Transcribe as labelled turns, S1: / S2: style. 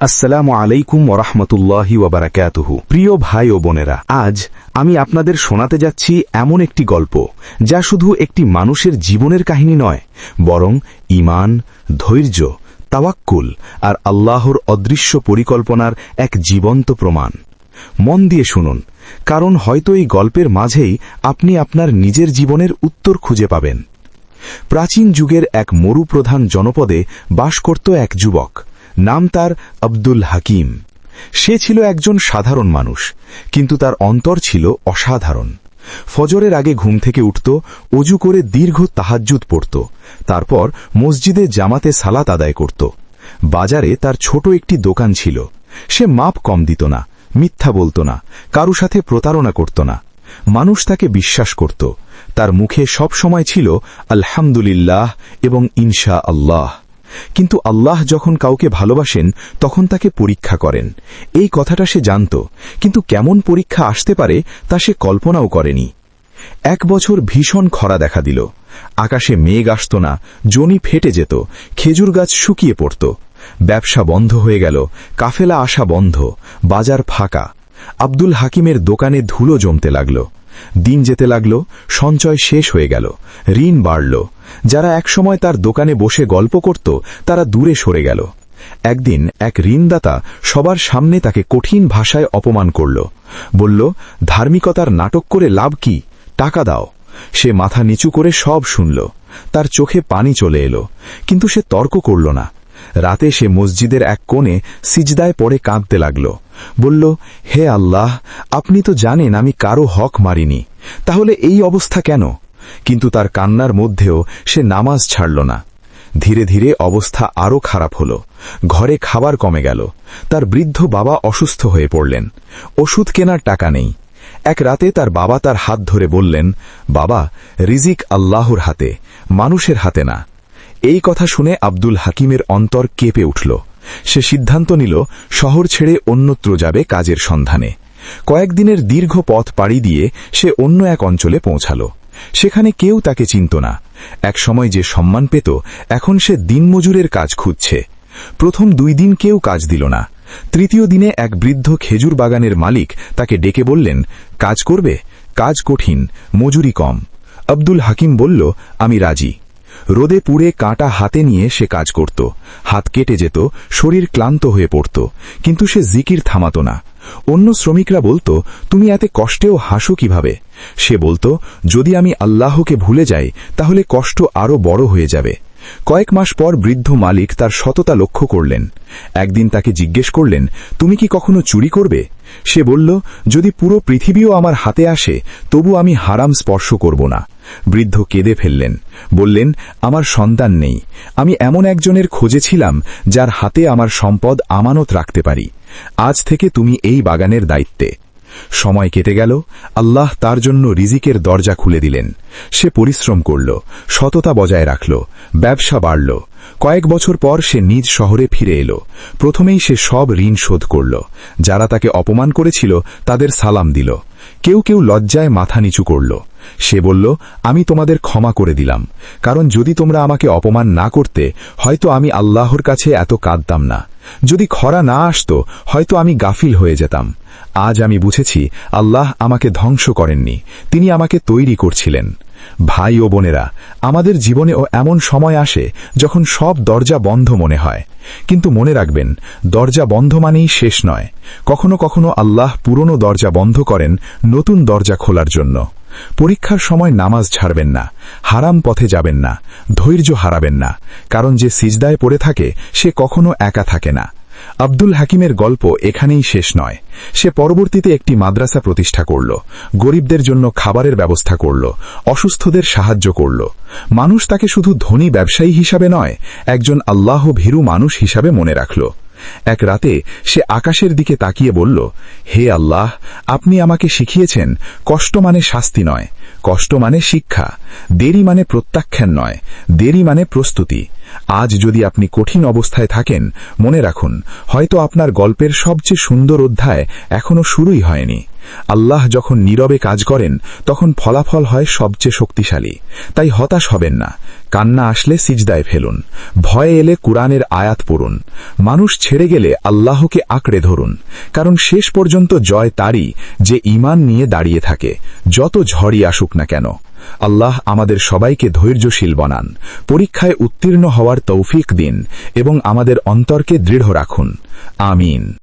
S1: আসসালামু আলাইকুম ওরহমতুল্লাহি ওয়াবারাকাতুহু। প্রিয় ভাই ও বোনেরা, আজ আমি আপনাদের শোনাতে যাচ্ছি এমন একটি গল্প যা শুধু একটি মানুষের জীবনের কাহিনী নয়, বরং ঈমান, ধৈর্য, তাওয়াক্কুল আর আল্লাহর অদৃশ্য পরিকল্পনার এক জীবন্ত প্রমাণ। মন দিয়ে শুনুন, কারণ হয়তো এই গল্পের মাঝেই আপনি আপনার নিজের জীবনের উত্তর খুঁজে পাবেন। প্রাচীন যুগের এক মরুপ্রধান জনপদে বাস করত এক যুবক। নাম তার আব্দুল হাকিম। সে ছিল একজন সাধারণ মানুষ, কিন্তু তার অন্তর ছিল অসাধারণ। ফজরের আগে ঘুম থেকে উঠত, অজু করে দীর্ঘ তাহাজ্জুদ পড়ত, তারপর মসজিদে জামাতে সালাত আদায় করত। বাজারে তার ছোট একটি দোকান ছিল। সে মাপ কম দিত না, মিথ্যা বলত না, কারো সাথে প্রতারণা করত না। মানুষ তাকে বিশ্বাস করত। তার মুখে সব সময় ছিল আলহামদুলিল্লাহ এবং ইনশা আল্লাহ। কিন্তু আল্লাহ যখন কাউকে ভালোবাসেন তখন তাকে পরীক্ষা করেন, এই কথাটা সে জানত, কিন্তু কেমন পরীক্ষা আসতে পারে তা সে কল্পনাও করেনি। এক বছর ভীষণ খরা দেখা দিল। আকাশে মেঘ আসত না, জমি ফেটে যেত, খেজুর গাছ শুকিয়ে পড়ত। ব্যবসা বন্ধ হয়ে গেল, কাফেলা আসা বন্ধ, বাজার ফাঁকা। আব্দুল হাকিমের দোকানে ধুলো জমতে লাগল। দিন যেতে লাগল, সঞ্চয় শেষ হয়ে গেল, ঋণ বাড়ল। যারা একসময় তার দোকানে বসে গল্প করত তারা দূরে সরে গেল। একদিন এক ঋণদাতা সবার সামনে তাকে কঠিন ভাষায় অপমান করল। বলল, ধার্মিকতার নাটক করে লাভ কি, টাকা দাও। সে মাথা নিচু করে সব শুনল। তার চোখে পানি চলে এলো, কিন্তু সে তর্ক করল না। রাতে সে মসজিদের এক কোণে সিজদায় পড়ে কাঁদতে লাগল। বলল, হে আল্লাহ, আপনি তো জানেন আমি কারো হক মারিনি, তাহলে এই অবস্থা কেন? কিন্তু তার কান্নার মধ্যেও সে নামাজ ছাড়ল না। ধীরে ধীরে অবস্থা আরও খারাপ হল। ঘরে খাবার কমে গেল। তার বৃদ্ধ বাবা অসুস্থ হয়ে পড়লেন। ওষুধ কেনার টাকা নেই। এক রাতে তার বাবা তার হাত ধরে বললেন, বাবা, রিজিক আল্লাহর হাতে, মানুষের হাতে না। এই কথা শুনে আব্দুল হাকিমের অন্তর কেঁপে উঠল। সে সিদ্ধান্ত নিল শহর ছেড়ে অন্যত্র যাবে কাজের সন্ধানে। কয়েকদিনের দীর্ঘ পথ পাড়ি দিয়ে সে অন্য এক অঞ্চলে পৌঁছাল। সেখানে কেউ তাকে চিনত না। এক সময় যে সম্মান পেত, এখন সে দিনমজুরের কাজ খুঁজছে। প্রথম 2 দিন কেউ কাজ দিল না। তৃতীয় দিনে এক বৃদ্ধ খেজুর বাগানের মালিক তাকে ডেকে বললেন, কাজ করবে? কাজ কঠিন, মজুরি কম। আব্দুল হাকিম বলল, আমি রাজি। রোদে পুড়ে কাঁটা হাতে নিয়ে সে কাজ করত। হাত কেটে যেত, শরীর ক্লান্ত হয়ে পড়ত, কিন্তু সে জিকির থামাত না। অন্য শ্রমিকরা বলতো, তুমি এতে কষ্টেও হাসো কিভাবে? সে বলতো, যদি আমি আল্লাহকে ভুলে যাই তাহলে কষ্ট আরো বড় হয়ে যাবে। কয়েক মাস পর বৃদ্ধ মালিক তার সততা লক্ষ্য করলেন। একদিন তাকে জিজ্ঞেস করলেন, তুমি কি কখনো চুরি করবে? সে বলল, যদি পুরো পৃথিবীও আমার হাতে আসে তবু আমি হারাম স্পর্শ করব না। বৃদ্ধ কেঁদে ফেললেন, বললেন, আমার সন্তান নেই। আমি এমন একজনের খোঁজে ছিলাম যার হাতে আমার সম্পদ আমানত রাখতে পারি। আজ থেকে তুমি এই বাগানের দায়িত্বে। সময় কেটে গেল। আল্লাহ তার জন্য রিজিকের দরজা খুলে দিলেন। সে পরিশ্রম করল, সততা বজায় রাখল, ব্যবসা বাড়ল। কয়েক বছর পর সে নিজ শহরে ফিরে এলো। প্রথমেই সে সব ঋণ শোধ করল। যারা তাকে অপমান করেছিল তাদের সালাম দিল। কেউ কেউ লজ্জায় মাথা নিচু করল। সে বলল, আমি তোমাদের ক্ষমা করে দিলাম, কারণ যদি তোমরা আমাকে অপমান না করতে হয়তো আমি আল্লাহর কাছে এত কাঁদতাম না। যদি খরা না আসতো হয়তো আমি গাফিল হয়ে যেতাম। আজ আমি বুঝেছি আল্লাহ আমাকে ধ্বংস করেননি, তিনি আমাকে তৈরি করছিলেন। ভাই ও বোনেরা, আমাদের জীবনেও এমন সময় আসে যখন সব দরজা বন্ধ মনে হয়। কিন্তু মনে রাখবেন, দরজা বন্ধ মানেই শেষ নয়। কখনো কখনো আল্লাহ পুরনো দরজা বন্ধ করেন নতুন দরজা খোলার জন্য। পরীক্ষার সময় নামাজ ছাড়বেন না, হারাম পথে যাবেন না, ধৈর্য হারাবেন না, কারণ যে সিজদায় পড়ে থাকে সে কখনো একা থাকে না। আব্দুল হাকিমের গল্প এখানেই শেষ নয়। সে পরবর্তীতে একটি মাদ্রাসা প্রতিষ্ঠা করল, গরিবদের জন্য খাবারের ব্যবস্থা করল, অসুস্থদের সাহায্য করল। মানুষ তাকে শুধু ধনী ব্যবসায়ী হিসাবে নয়, একজন আল্লাহ ভীরু মানুষ হিসাবে মনে রাখল। এক রাতে সে আকাশের দিকে তাকিয়ে বলল, হে আল্লাহ, আপনি আমাকে শিখিয়েছেন কষ্ট মানে শাস্তি নয়, কষ্ট মানে শিক্ষা। দেরি মানে প্রত্যাখ্যান নয়, দেরি মানে প্রস্তুতি। আজ যদি আপনি কঠিন অবস্থায় থাকেন, মনে রাখুন, হয়তো আপনার গল্পের সবচেয়ে সুন্দর অধ্যায় এখনো শুরুই হয়নি।
S2: আল্লাহ যখন নীরবে কাজ করেন তখন ফলাফল হয় সবচেয়ে শক্তিশালী। তাই হতাশ হবেন না। কান্না আসলে সিজদায় ফেলুন, ভয় এলে কুরআনের আয়াত পড়ুন, মানুষ ছেড়ে গেলে আল্লাহকে আঁকড়ে ধরুন, কারণ শেষ পর্যন্ত জয় তারই যে ঈমান নিয়ে দাঁড়িয়ে থাকে, যত ঝড়ই আসুক না কেন। আল্লাহ আমাদের সবাইকে ধৈর্যশীল বানান, পরীক্ষায় উত্তীর্ণ হওয়ার তৌফিক দিন এবং আমাদের অন্তরকে দৃঢ় রাখুন। আমিন।